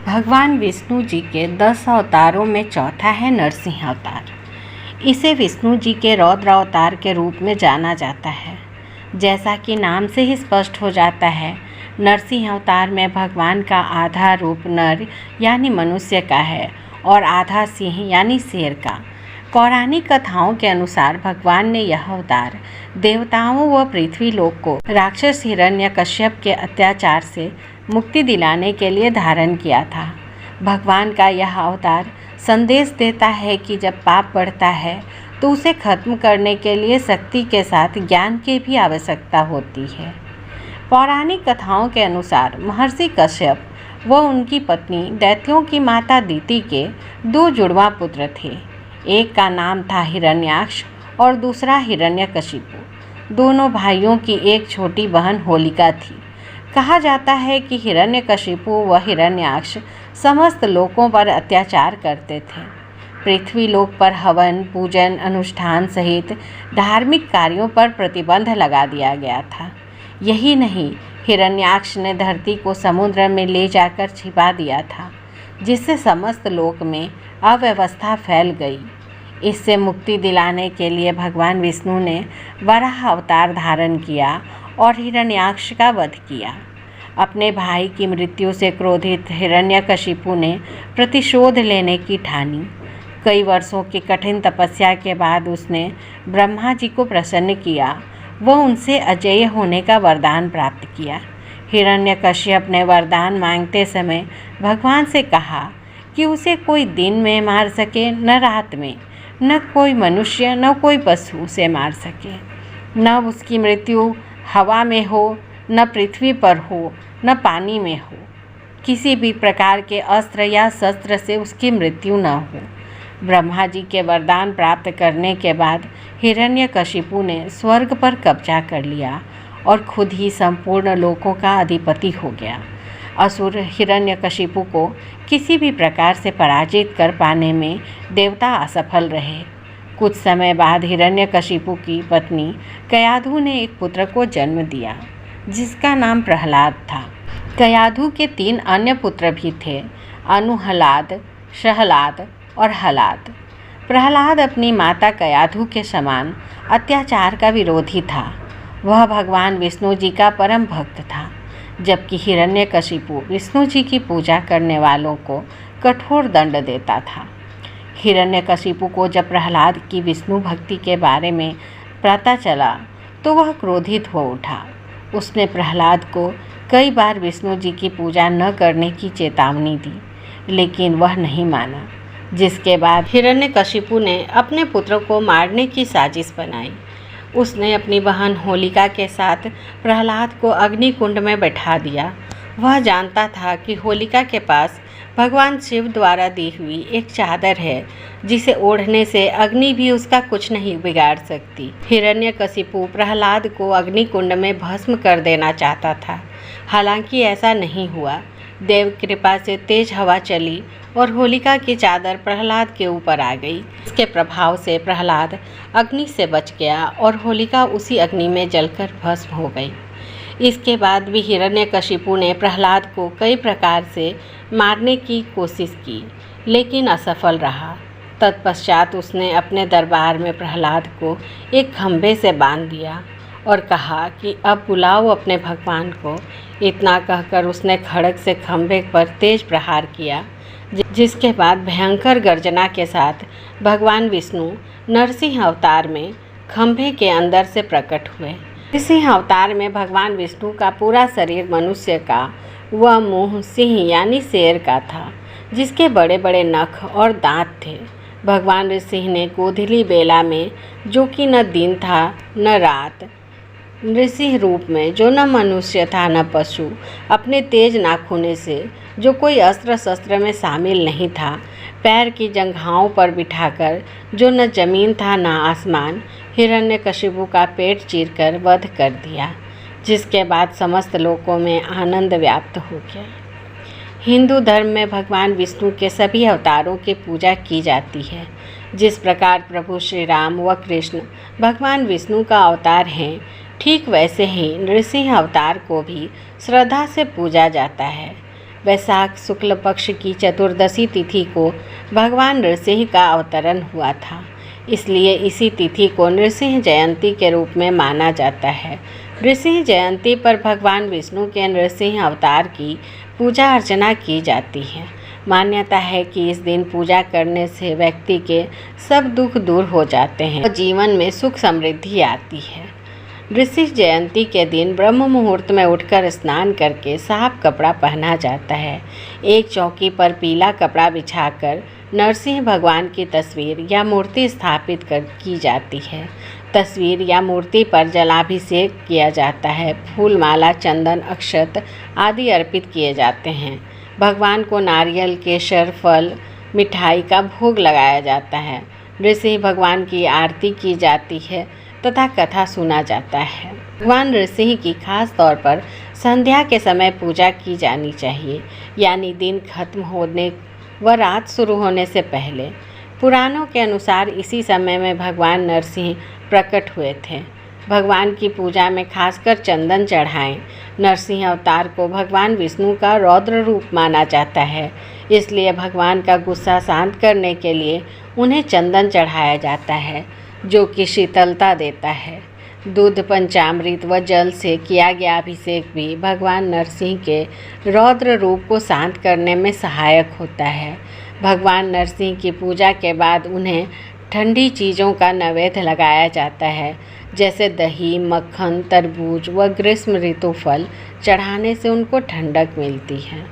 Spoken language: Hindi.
भगवान विष्णु जी के 10 अवतारों में चौथा है नरसिंह अवतार। इसे विष्णु जी के रौद्र अवतार के रूप में जाना जाता है। जैसा कि नाम से ही स्पष्ट हो जाता है, नरसिंह अवतार में भगवान का आधा रूप नर यानी मनुष्य का है और आधा सिंह यानी शेर का। पौराणिक कथाओं के अनुसार भगवान ने यह अवतार देवताओं व पृथ्वी लोक को राक्षस हिरण्यकश्यप के अत्याचार से मुक्ति दिलाने के लिए धारण किया था। भगवान का यह अवतार संदेश देता है कि जब पाप बढ़ता है तो उसे खत्म करने के लिए शक्ति के साथ ज्ञान की भी आवश्यकता होती है। पौराणिक कथाओं के अनुसार महर्षि कश्यप व उनकी पत्नी दैत्यों की माता दिति के 2 जुड़वा पुत्र थे। एक का नाम था हिरण्याक्ष और दूसरा हिरण्यकशिपु। दोनों भाइयों की एक छोटी बहन होलिका थी। कहा जाता है कि हिरण्यकशिपु व हिरण्याक्ष समस्त लोकों पर अत्याचार करते थे। पृथ्वी लोक पर हवन, पूजन, अनुष्ठान सहित धार्मिक कार्यों पर प्रतिबंध लगा दिया गया था। यही नहीं, हिरण्याक्ष ने धरती को समुद्र में ले जाकर छिपा दिया था, जिससे समस्त लोक में अव्यवस्था फैल गई। इससे मुक्ति दिलाने के लिए भगवान विष्णु ने वराह अवतार धारण किया और हिरण्याक्ष का वध किया। अपने भाई की मृत्यु से क्रोधित हिरण्यकशिपु ने प्रतिशोध लेने की ठानी। कई वर्षों की कठिन तपस्या के बाद उसने ब्रह्मा जी को प्रसन्न किया व उनसे अजेय होने का वरदान प्राप्त किया। हिरण्यकश्यप ने वरदान मांगते समय भगवान से कहा कि उसे कोई दिन में मार सके न रात में, न कोई मनुष्य न कोई पशु उसे मार सके। न उसकी मृत्यु हवा में हो, न पृथ्वी पर हो, न पानी में हो। किसी भी प्रकार के अस्त्र या शस्त्र से उसकी मृत्यु न हो। ब्रह्मा जी के वरदान प्राप्त करने के बाद हिरण्यकशिपु ने स्वर्ग पर कब्जा कर लिया और खुद ही संपूर्ण लोकों का अधिपति हो गया। असुर हिरण्यकशिपु को किसी भी प्रकार से पराजित कर पाने में देवता असफल रहे। कुछ समय बाद हिरण्यकशिपु की पत्नी कयाधु ने एक पुत्र को जन्म दिया, जिसका नाम प्रहलाद था। कयाधु के 3 अन्य पुत्र भी थे, अनुहलाद, शहलाद और हलाद। प्रहलाद अपनी माता कयाधु के समान अत्याचार का विरोधी था। वह भगवान विष्णु जी का परम भक्त था, जबकि हिरण्यकशिपु विष्णु जी की पूजा करने वालों को कठोर दंड देता था। हिरण्यकशिपु को जब प्रहलाद की विष्णु भक्ति के बारे में पता चला तो वह क्रोधित हो उठा। उसने प्रहलाद को कई बार विष्णु जी की पूजा न करने की चेतावनी दी, लेकिन वह नहीं माना। जिसके बाद हिरण्यकशिपु ने अपने पुत्र को मारने की साजिश बनाई। उसने अपनी बहन होलिका के साथ प्रहलाद को अग्निकुंड में बैठा दिया। वह जानता था कि होलिका के पास भगवान शिव द्वारा दी हुई एक चादर है, जिसे ओढ़ने से अग्नि भी उसका कुछ नहीं बिगाड़ सकती। हिरण्यकशिपु प्रहलाद को अग्निकुंड में भस्म कर देना चाहता था, हालांकि ऐसा नहीं हुआ। देव कृपा से तेज हवा चली और होलिका की चादर प्रहलाद के ऊपर आ गई। इसके प्रभाव से प्रहलाद अग्नि से बच गया और होलिका उसी अग्नि में जलकर भस्म हो गई। इसके बाद भी हिरण्यकशिपु ने प्रहलाद को कई प्रकार से मारने की कोशिश की, लेकिन असफल रहा। तत्पश्चात उसने अपने दरबार में प्रहलाद को एक खंभे से बांध दिया और कहा कि अब बुलाओ अपने भगवान को। इतना कहकर उसने खड्ग से खंभे पर तेज प्रहार किया, जिसके बाद भयंकर गर्जना के साथ भगवान विष्णु नरसिंह अवतार में खंभे के अंदर से प्रकट हुए। नरसिंह अवतार में भगवान विष्णु का पूरा शरीर मनुष्य का व मुंह सिंह यानी शेर का था, जिसके बड़े बड़े नख और दांत थे। भगवान नृसिंह ने गोधूली बेला में, जो कि न दिन था न रात, नृसिंह रूप में, जो न मनुष्य था न पशु, अपने तेज नाखूने से, जो कोई अस्त्र शस्त्र में शामिल नहीं था, पैर की जंघाओं पर बिठाकर, जो न जमीन था न आसमान, हिरण्यकशिपु का पेट चीरकर वध कर दिया। जिसके बाद समस्त लोकों में आनंद व्याप्त हो गया। हिंदू धर्म में भगवान विष्णु के सभी अवतारों की पूजा की जाती है। जिस प्रकार प्रभु श्री राम व कृष्ण भगवान विष्णु का अवतार हैं, ठीक वैसे ही नृसिंह अवतार को भी श्रद्धा से पूजा जाता है। वैशाख शुक्ल पक्ष की चतुर्दशी तिथि को भगवान नृसिंह का अवतरण हुआ था, इसलिए इसी तिथि को नृसिंह जयंती के रूप में माना जाता है। नृसिंह जयंती पर भगवान विष्णु के नृसिंह अवतार की पूजा अर्चना की जाती है। मान्यता है कि इस दिन पूजा करने से व्यक्ति के सब दुख दूर हो जाते हैं और जीवन में सुख समृद्धि आती है। नृसिंह जयंती के दिन ब्रह्म मुहूर्त में उठकर स्नान करके साफ कपड़ा पहना जाता है। एक चौकी पर पीला कपड़ा बिछाकर नरसिंह भगवान की तस्वीर या मूर्ति स्थापित की जाती है। तस्वीर या मूर्ति पर जलाभिषेक किया जाता है। फूल माला, चंदन, अक्षत आदि अर्पित किए जाते हैं। भगवान को नारियल, केसर, फल, मिठाई का भोग लगाया जाता है। नृसिंह भगवान की आरती की जाती है तथा कथा सुना जाता है। भगवान नृसिंह की खास तौर पर संध्या के समय पूजा की जानी चाहिए, यानी दिन खत्म होने व रात शुरू होने से पहले। पुराणों के अनुसार इसी समय में भगवान नरसिंह प्रकट हुए थे। भगवान की पूजा में खासकर चंदन चढ़ाएं। नरसिंह अवतार को भगवान विष्णु का रौद्र रूप माना जाता है, इसलिए भगवान का गुस्सा शांत करने के लिए उन्हें चंदन चढ़ाया जाता है, जो कि शीतलता देता है। दूध, पंचामृत व जल से किया गया अभिषेक भी भगवान नरसिंह के रौद्र रूप को शांत करने में सहायक होता है। भगवान नरसिंह की पूजा के बाद उन्हें ठंडी चीज़ों का नैवेद्य लगाया जाता है, जैसे दही, मक्खन, तरबूज व ग्रीष्म ऋतु फल चढ़ाने से उनको ठंडक मिलती है।